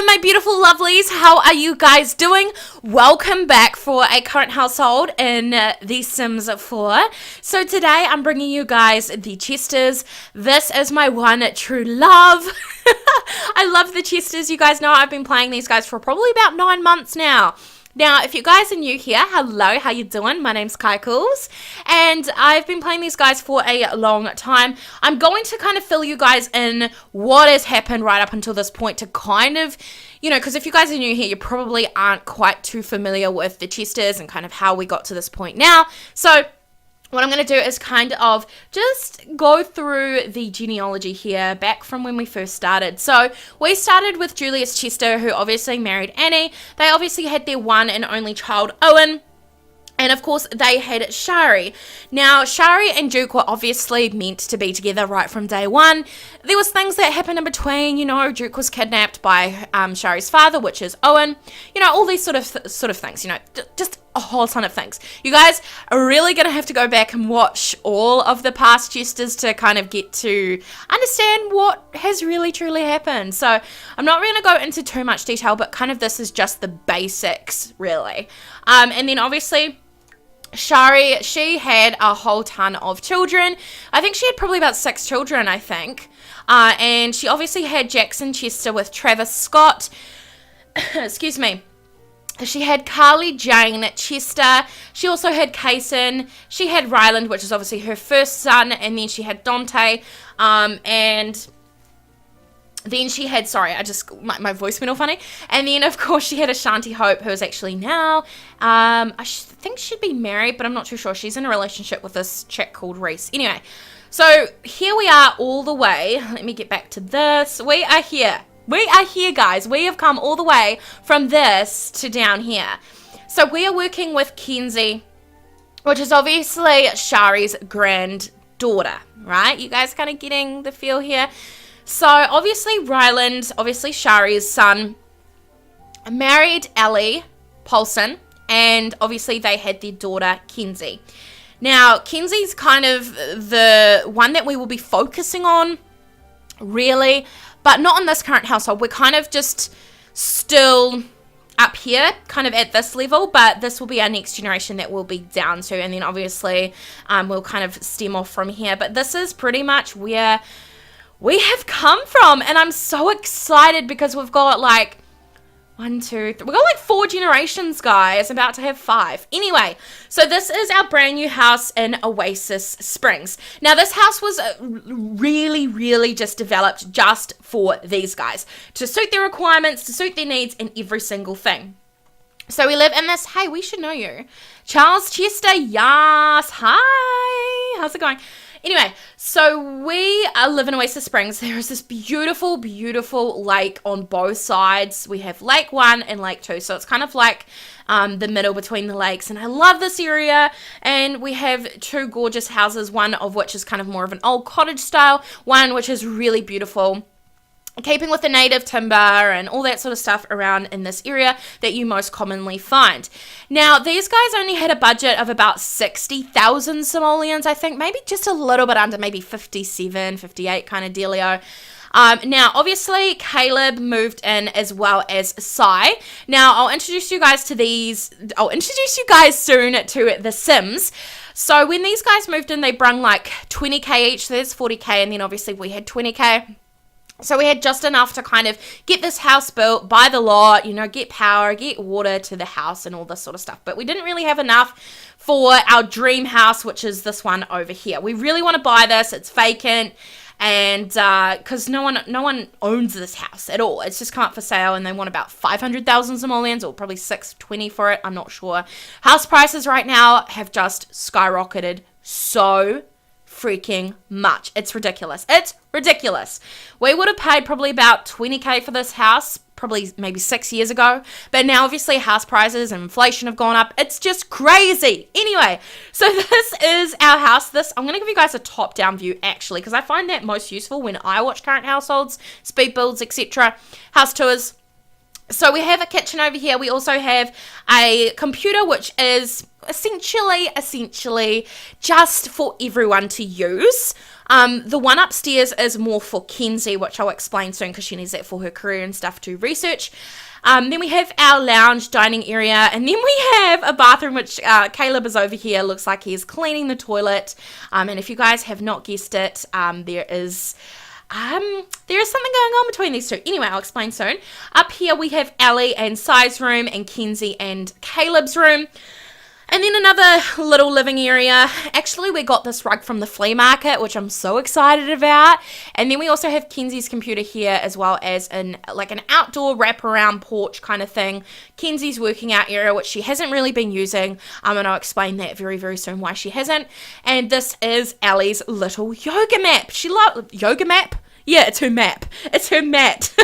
my beautiful lovelies, how are you guys doing? Welcome back for a current household in The Sims 4. So today I'm bringing you guys the Chesters. This is my one true love. I love the Chesters. You guys know I've been playing these guys for probably about 9 months now. Now, if you guys are new here, hello, how you doing? My name's KyCoolz, and I've been playing these guys for a long time. I'm going to kind of fill you guys in what has happened right up until this point to kind of, you know, because if you guys are new here, you probably aren't quite too familiar with the Chesters and kind of how we got to this point now. So what I'm going to do is kind of just go through the genealogy here back from when we first started. So we started with Julius Chester, who obviously married Annie. They obviously had their one and only child, Owen. And of course, they had Shari. Now, Shari and Duke were obviously meant to be together right from day one. There was things that happened in between. You know, Duke was kidnapped by Shari's father, which is Owen. You know, all these sort of things. You know, just a whole ton of things. You guys are really going to have to go back and watch all of the past Chesters to kind of get to understand what has really truly happened. So I'm not going to go into too much detail, but kind of this is just the basics, really. And then obviously Shari, she had a whole ton of children. I think she had probably about 6 children, I think. And she obviously had Jackson Chester with Travis Scott. Excuse me. She had Carly Jane Chester. She also had Kaysen. She had Ryland, which is obviously her first son. And then she had Dante. And then she had, sorry, my voice went all funny. And then, of course, she had Ashanti Hope, who is actually now, I think she'd be married, but I'm not too sure. She's in a relationship with this chick called Reese. Anyway, so here we are all the way. Let me get back to this. We are here. We are here, guys. We have come all the way from this to down here. So we are working with Kenzie, which is obviously Shari's granddaughter, right? You guys kind of getting the feel here? So obviously Ryland, obviously Shari's son, married Ellie Paulson, and obviously they had their daughter Kenzie. Now, Kenzie's kind of the one that we will be focusing on, really, but not in this current household. We're kind of just still up here, kind of at this level, but this will be our next generation that we'll be down to, and then obviously we'll kind of stem off from here. But this is pretty much where we have come from, and I'm so excited because we've got like 1, 2, 3, we've got like 4 generations, guys. I'm about to have 5. Anyway, so this is our brand new house in Oasis Springs. Now, this house was really just developed just for these guys, to suit their requirements, to suit their needs, and every single thing. So we live in this, hey, we should know you, Charles Chester. Yes, hi, how's it going? Anyway, so we live in Oasis Springs. There is this beautiful lake on both sides. We have Lake 1 and Lake 2, so it's kind of like the middle between the lakes, and I love this area. And we have 2 gorgeous houses, one of which is kind of more of an old cottage style, one which is really beautiful, keeping with the native timber and all that sort of stuff around in this area that you most commonly find. Now, these guys only had a budget of about 60,000 simoleons, I think, maybe just a little bit under, maybe 57, 58 kind of dealio. Now, obviously, Caleb moved in as well as Sai. Now, I'll introduce you guys soon to The Sims. So when these guys moved in, they brung like 20k each, so there's 40k, and then obviously we had 20k. So we had just enough to kind of get this house built, buy the lot, you know, get power, get water to the house and all this sort of stuff. But we didn't really have enough for our dream house, which is this one over here. We really want to buy this. It's vacant, and because no one owns this house at all. It's just come up for sale, and they want about 500,000 simoleons, or probably 620 for it. I'm not sure. House prices right now have just skyrocketed so freaking much. It's ridiculous. It's ridiculous. We would have paid probably about 20k for this house probably maybe 6 years ago, but now obviously house prices and inflation have gone up. It's just crazy. Anyway, so this is our house. I'm going to give you guys a top down view actually, because I find that most useful when I watch current households, speed builds, etc., house tours. So we have a kitchen over here. We also have a computer, which is essentially just for everyone to use. The one upstairs is more for Kenzie, which I'll explain soon because she needs that for her career and stuff to research. Then we have our lounge dining area, and then we have a bathroom, which Caleb is over here. Looks like he's cleaning the toilet. And if you guys have not guessed it, there is something going on between these two. Anyway, I'll explain soon. Up here we have Ellie and Sai's room, and Kenzie and Caleb's room. And then another little living area. Actually, we got this rug from the flea market, which I'm so excited about. And then we also have Kenzie's computer here, as well as an outdoor wraparound porch kind of thing. Kenzie's working out area, which she hasn't really been using. And I'll explain that very, very soon why she hasn't. And this is Ellie's little yoga map. She loves yoga map. Yeah, it's her map. It's her mat.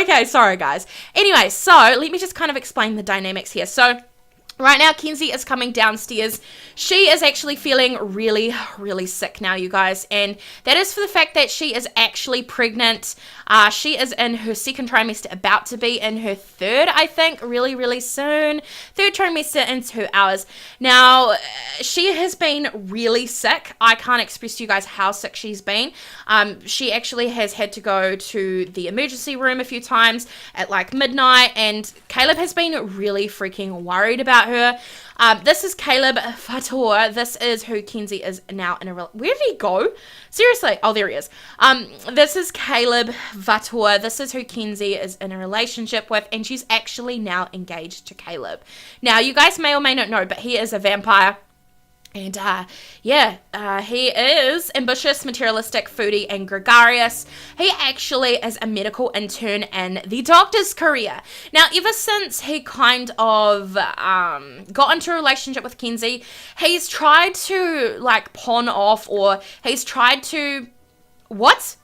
Okay, sorry guys. Anyway, so let me just kind of explain the dynamics here. So right now, Kenzie is coming downstairs. She is actually feeling really, really sick now, you guys. And that is for the fact that she is actually pregnant. She is in her second trimester, about to be in her third, I think, really, really soon. Third trimester in 2 hours. Now, she has been really sick. I can't express to you guys how sick she's been. She actually has had to go to the emergency room a few times at like midnight. And Caleb has been really freaking worried about her. This is Caleb Fator. This is who Kenzie is now in a where did he go? Seriously. Oh, there he is. This is Caleb Fator. This is who Kenzie is in a relationship with, and she's actually now engaged to Caleb. Now, you guys may or may not know, but he is a vampire. And he is ambitious, materialistic, foodie, and gregarious. He actually is a medical intern in the doctor's career. Now, ever since he kind of got into a relationship with Kenzie, he's tried to like pawn off, or he's tried to... What?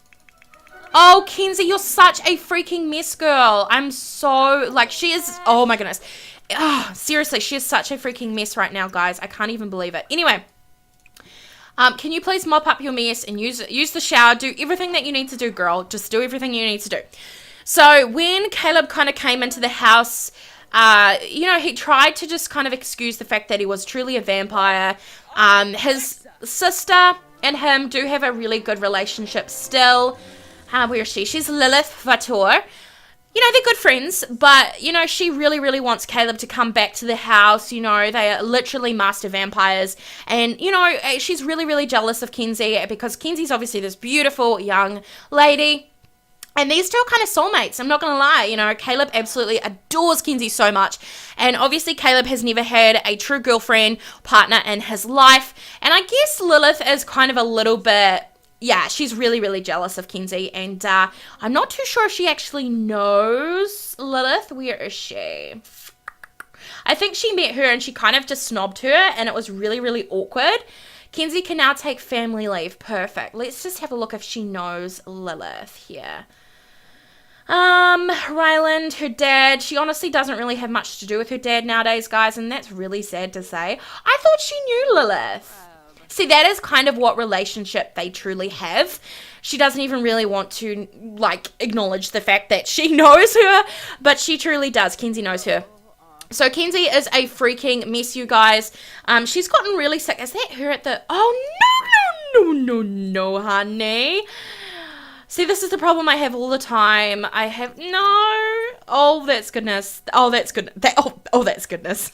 Oh, Kenzie, you're such a freaking mess, girl. I'm so... Like, she is... Oh, my goodness. Oh, seriously, she is such a freaking mess right now, guys. I can't even believe it. Anyway, can you please mop up your mess and use the shower? Do everything that you need to do, girl. Just do everything you need to do. So when Caleb kind of came into the house, he tried to just kind of excuse the fact that he was truly a vampire. His sister and him do have a really good relationship still. Where is she? She's Lilith Vator. They're good friends, but, she really, really wants Caleb to come back to the house. They are literally master vampires. And, she's really, really jealous of Kenzie because Kenzie's obviously this beautiful young lady. And these two are kind of soulmates, I'm not going to lie. Caleb absolutely adores Kenzie so much. And obviously Caleb has never had a true girlfriend, partner in his life. And I guess Lilith is kind of a little bit... Yeah, she's really, really jealous of Kenzie, and I'm not too sure if she actually knows Lilith. Where is she? I think she met her and she kind of just snobbed her, and it was really, really awkward. Kenzie can now take family leave. Perfect. Let's just have a look if she knows Lilith here. Ryland, her dad, she honestly doesn't really have much to do with her dad nowadays, guys, and that's really sad to say. I thought she knew Lilith. See, that is kind of what relationship they truly have. She doesn't even really want to, acknowledge the fact that she knows her, but she truly does. Kenzie knows her. So Kenzie is a freaking mess, you guys. She's gotten really sick. Is that her at the... Oh, no, honey. See, this is the problem I have all the time. I have... No. Oh, that's goodness. Oh, that's good. That's goodness.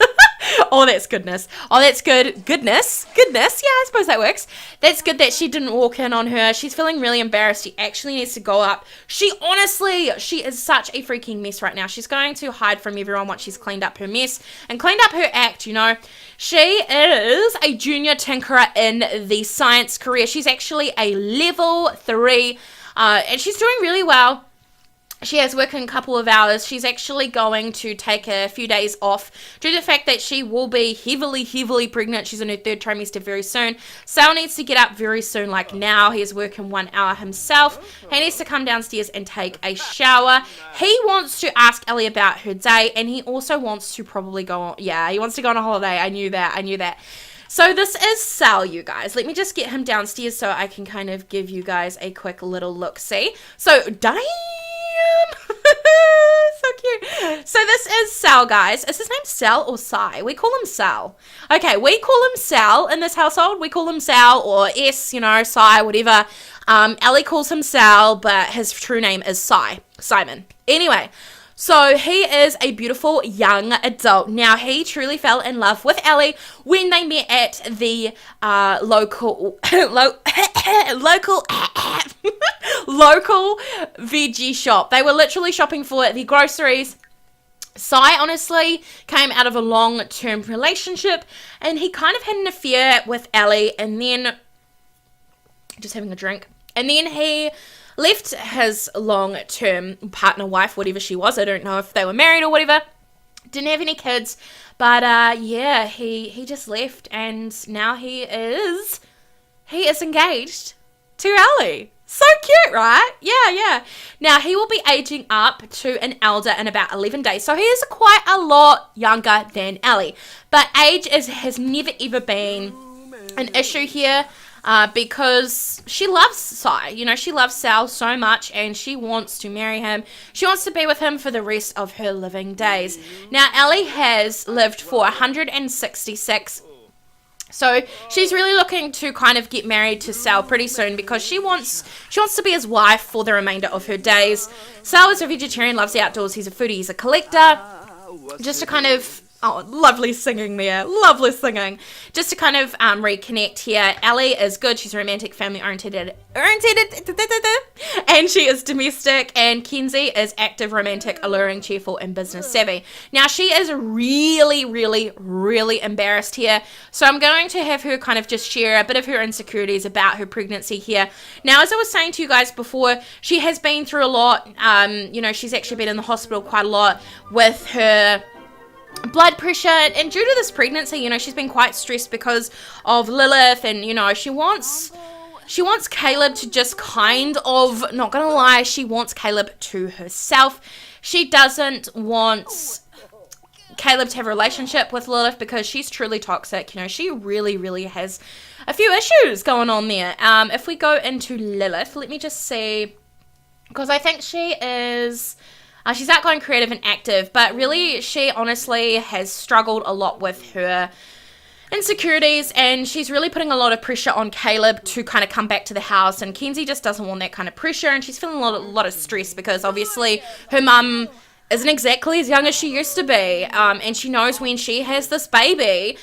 Oh, that's goodness. Oh, that's good. Goodness. Yeah, I suppose that works. That's good that she didn't walk in on her. She's feeling really embarrassed. She actually needs to go up. She is such a freaking mess right now. She's going to hide from everyone once she's cleaned up her mess and cleaned up her act, She is a junior tinkerer in the science career. She's actually a level 3, and she's doing really well. She has worked in a couple of hours. She's actually going to take a few days off due to the fact that she will be heavily, heavily pregnant. She's in her third trimester very soon. Sal needs to get up very soon, like now. He's working 1 hour himself. He needs to come downstairs and take a shower. He wants to ask Ellie about her day, and he also wants to probably go on. Yeah, he wants to go on a holiday. I knew that. So this is Sal, you guys. Let me just get him downstairs so I can kind of give you guys a quick little look-see. So, damn! So cute. So this is Sal, guys. Is his name Sal or Sai? We call him Sal. Okay, we call him Sal in this household. We call him Sal or S, Sai, whatever. Ellie calls him Sal, but his true name is Simon. Anyway, so he is a beautiful young adult. Now, he truly fell in love with Ellie when they met at the local veggie shop. They were literally shopping for the groceries. Sai honestly came out of a long-term relationship, and he kind of had an affair with Ellie, and then just having a drink, and then he left his long-term partner, wife, whatever she was. I don't know if they were married or whatever. Didn't have any kids, but yeah, he just left, and now he is engaged to Ellie. So cute, right? Yeah. Now, he will be aging up to an elder in about 11 days. So he is quite a lot younger than Ellie. But age has never, ever been an issue here because she loves Sai. She loves Sal so much and she wants to marry him. She wants to be with him for the rest of her living days. Now, Ellie has lived for 166. So she's really looking to kind of get married to Sal pretty soon because she wants to be his wife for the remainder of her days. Sal is a vegetarian, loves the outdoors. He's a foodie, he's a collector. Just to kind of, lovely singing there, lovely singing. Just to kind of reconnect here, Ellie is good. She's romantic, family oriented, and she is domestic. And Kenzie is active, romantic, alluring, cheerful, and business savvy. Now, she is really, really, really embarrassed here. So I'm going to have her kind of just share a bit of her insecurities about her pregnancy here. Now, as I was saying to you guys before, she has been through a lot. She's actually been in the hospital quite a lot with her blood pressure, and due to this pregnancy, she's been quite stressed because of Lilith, and she wants Caleb to just kind of, not gonna lie, she wants Caleb to herself. She doesn't want Caleb to have a relationship with Lilith because she's truly toxic. She really, really has a few issues going on there. If we go into Lilith, let me just see, because I think she is... she's outgoing, creative, and active, but really she honestly has struggled a lot with her insecurities, and she's really putting a lot of pressure on Caleb to kind of come back to the house, and Kenzie just doesn't want that kind of pressure, and she's feeling a lot of stress because obviously her mum isn't exactly as young as she used to be, and she knows when she has this baby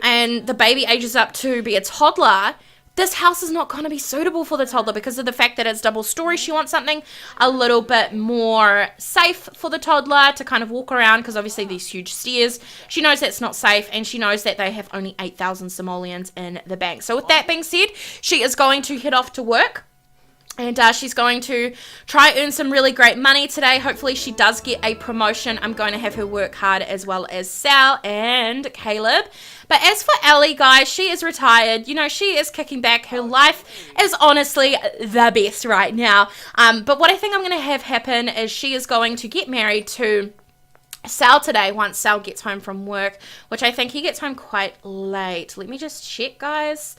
and the baby ages up to be a toddler, this house is not going to be suitable for the toddler because of the fact that it's double story. She wants something a little bit more safe for the toddler to kind of walk around because obviously these huge stairs. She knows that's not safe, and she knows that they have only 8,000 simoleons in the bank. So with that being said, she is going to head off to work. And she's going to try earn some really great money today. Hopefully she does get a promotion. I'm going to have her work hard as well as Sal and Caleb. But as for Ellie, guys, she is retired. She is kicking back. Her life is honestly the best right now. But what I think I'm going to have happen is she is going to get married to Sal today once Sal gets home from work, which I think he gets home quite late. Let me just check, guys.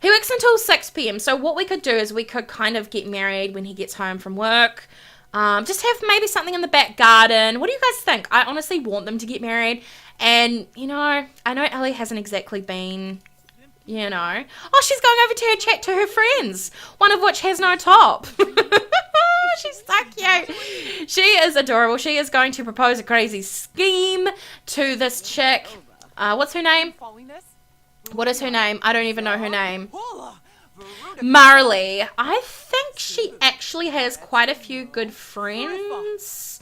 He works until 6 p.m. So what we could do is we could kind of get married when he gets home from work. Just have maybe something in the back garden. What do you guys think? I honestly want them to get married. And, I know Ellie hasn't exactly been, Oh, she's going over to her chat to her friends, one of which has no top. She's so cute. She is adorable. She is going to propose a crazy scheme to this chick. What's her name? What is her name? I don't even know her name. Marley. I think she actually has quite a few good friends.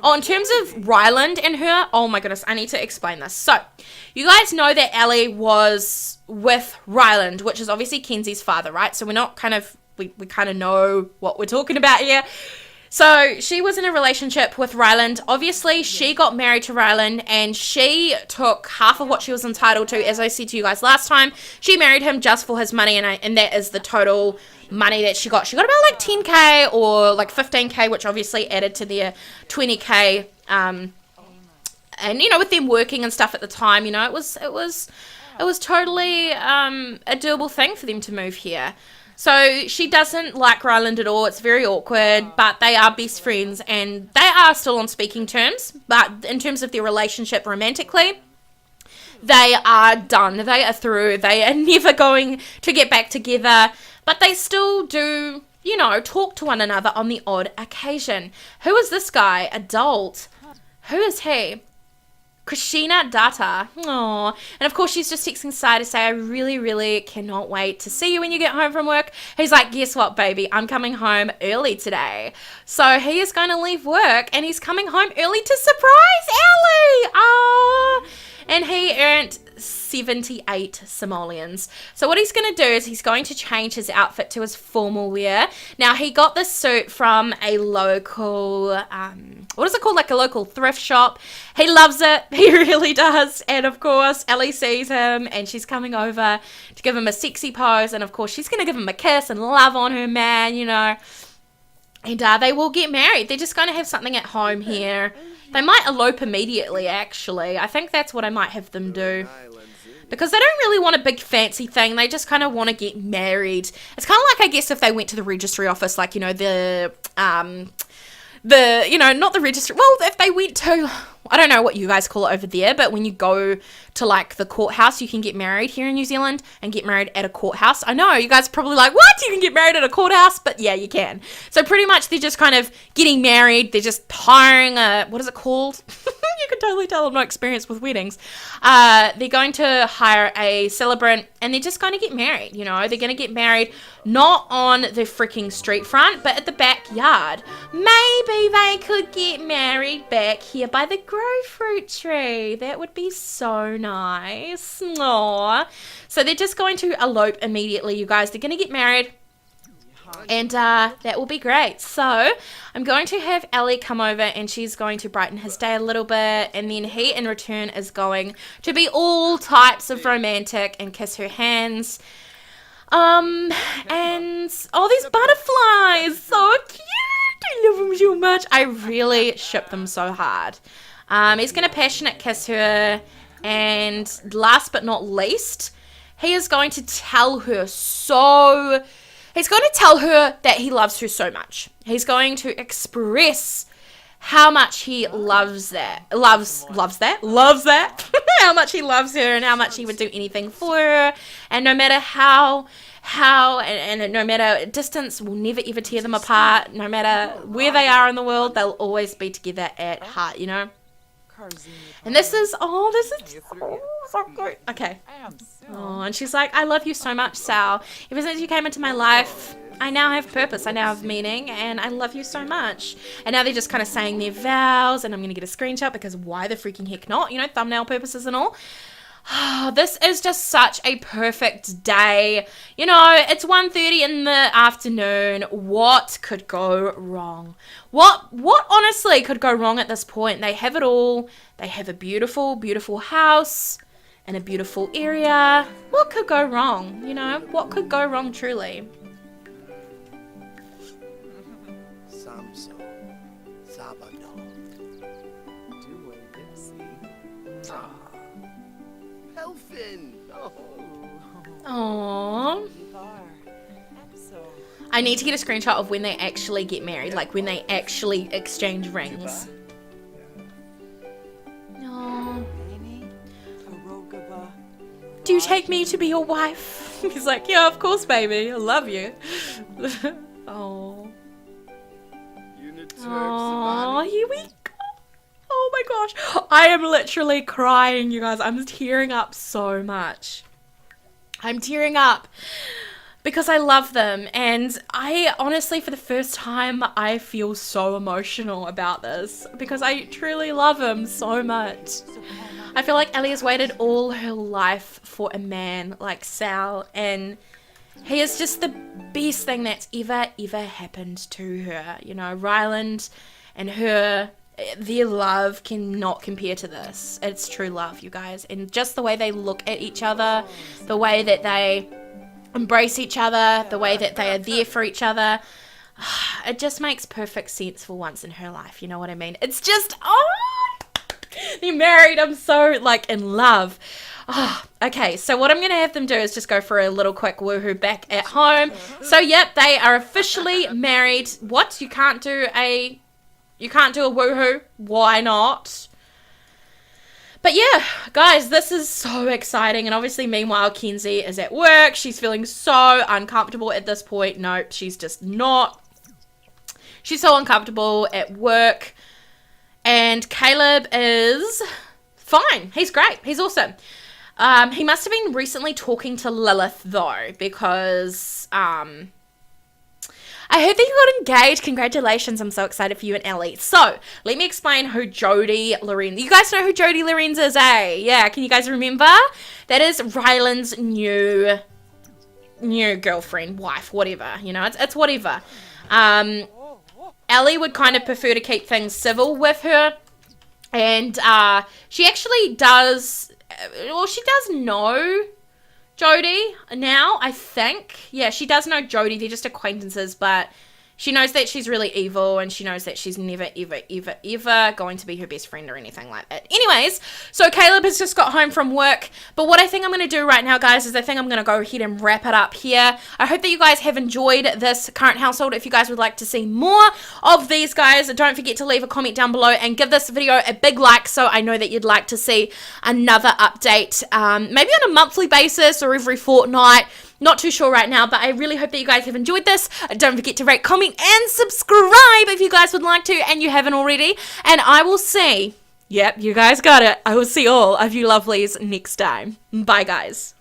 Oh, in terms of Ryland and her, oh my goodness, I need to explain this. So, you guys know that Ellie was with Ryland, which is obviously Kenzie's father, right? So we're not we kind of know what we're talking about here. So she was in a relationship with Ryland. Obviously, she got married to Ryland, and she took half of what she was entitled to. As I said to you guys last time, she married him just for his money, and that is the total money that she got. She got about like 10k or like 15k, which obviously added to their 20k. And with them working and stuff at the time, it was totally a doable thing for them to move here. So she doesn't like Ryland at all. It's very awkward, but they are best friends and they are still on speaking terms. But in terms of their relationship romantically, they are done. They are through. They are never going to get back together. But they still do, you know, talk to one another on the odd occasion. Who is this guy? Adult. Who is he? Krishina Data. Aww. And of course she's just texting Sai to say, I really, really cannot wait to see you when you get home from work. He's like, guess what, baby? I'm coming home early today. So he is going to leave work and he's coming home early to surprise Ellie. Oh. And he earned 78 simoleons. So what he's going to do is he's going to change his outfit to his formal wear. Now, he got this suit from a local, what is it called? Like a local thrift shop. He loves it. He really does. And of course, Ellie sees him and she's coming over to give him a sexy pose. And of course, she's going to give him a kiss and love on her man, you know. And they will get married. They're just going to have something at home here. They might elope immediately, actually. I think that's what I might have them do. Because they don't really want a big fancy thing. They just kind of want to get married. It's kind of like, I guess, if they went to the registry office, like, you know, you know, not the registry. Well, if they went to, I don't know what you guys call it over there, but when you go to like the courthouse, you can get married here in New Zealand and get married at a courthouse. I know you guys are probably like, what? You can get married at a courthouse? But yeah, you can. So pretty much they're just kind of getting married. They're just hiring a, what is it called? You can totally tell I'm not experienced with weddings. They're going to hire a celebrant and they're just going to get married. You know, they're going to get married not on the freaking street front, but at the backyard. Maybe they could get married back here by the growfruit tree. That would be so nice. Aww. So they're just going to elope immediately, you guys. They're going to get married. And that will be great. So I'm going to have Ellie come over and she's going to brighten his day a little bit. And then he, in return, is going to be all types of romantic and kiss her hands. And, oh, these butterflies. So cute. I love them so much. I really ship them so hard. He's going to passionate kiss her. And last but not least, he is going to tell her He's going to tell her that he loves her so much. He's going to express how much he loves that. Loves that. How much he loves her and how much he would do anything for her. And no matter how and no matter distance will never ever tear them apart. No matter where they are in the world, they'll always be together at heart, you know. And this is so good. Okay. Oh, and she's like, I love you so much, Sal. Ever since you came into my life, I now have purpose. I now have meaning, and I love you so much. And now they're just kind of saying their vows, and I'm going to get a screenshot because why the freaking heck not? You know, thumbnail purposes and all. This is just such a perfect day. You know, it's 1:30 in the afternoon. What could go wrong? What honestly could go wrong at this point? They have it all. They have a beautiful, beautiful house and a beautiful area. What could go wrong? You know, what could go wrong truly? Aww. I need to get a screenshot of when they actually get married, like when they actually exchange rings. Aww. Do you take me to be your wife? He's like, yeah, of course, baby. I love you. Oh. Oh, here we go. Oh my gosh. I am literally crying, you guys. I'm tearing up so much. I'm tearing up because I love them, and I honestly, for the first time, I feel so emotional about this because I truly love him so much. I feel like Ellie has waited all her life for a man like Sal, and he is just the best thing that's ever happened to her. You know, Ryland and her, their love cannot compare to this. It's true love, you guys. And just the way they look at each other, the way that they embrace each other, the way that they are there for each other, it just makes perfect sense for once in her life. You know what I mean? It's just, oh, they're married. I'm so, like, in love. Okay, so what I'm going to have them do is just go for a little quick woohoo back at home. So, yep, they are officially married. What? You can't do a woohoo? Why not? But yeah, guys, this is so exciting. And obviously, meanwhile, Kenzie is at work. She's feeling so uncomfortable at this point. Nope, she's just not. She's so uncomfortable at work. And Caleb is fine. He's great. He's awesome. He must have been recently talking to Lilith, though, because I heard that you got engaged. Congratulations. I'm so excited for you and Ellie. So, let me explain who Jody Lorenz. You guys know who Jody Lorenz is, eh? Yeah, can you guys remember? That is Ryland's new girlfriend, wife, whatever. You know, it's whatever. Ellie would kind of prefer to keep things civil with her. And she actually does, well, she does know Jody now, I think. Yeah, she does know Jody. They're just acquaintances, but she knows that she's really evil, and she knows that she's never, ever, ever, ever going to be her best friend or anything like that. Anyways, so Caleb has just got home from work, but what I think I'm going to do right now, guys, is I think I'm going to go ahead and wrap it up here. I hope that you guys have enjoyed this current household. If you guys would like to see more of these guys, don't forget to leave a comment down below and give this video a big like so I know that you'd like to see another update, maybe on a monthly basis or every fortnight. Not too sure right now, but I really hope that you guys have enjoyed this. Don't forget to rate, comment, and subscribe if you guys would like to and you haven't already. And I will see, yep, you guys got it. I will see all of you lovelies next time. Bye, guys.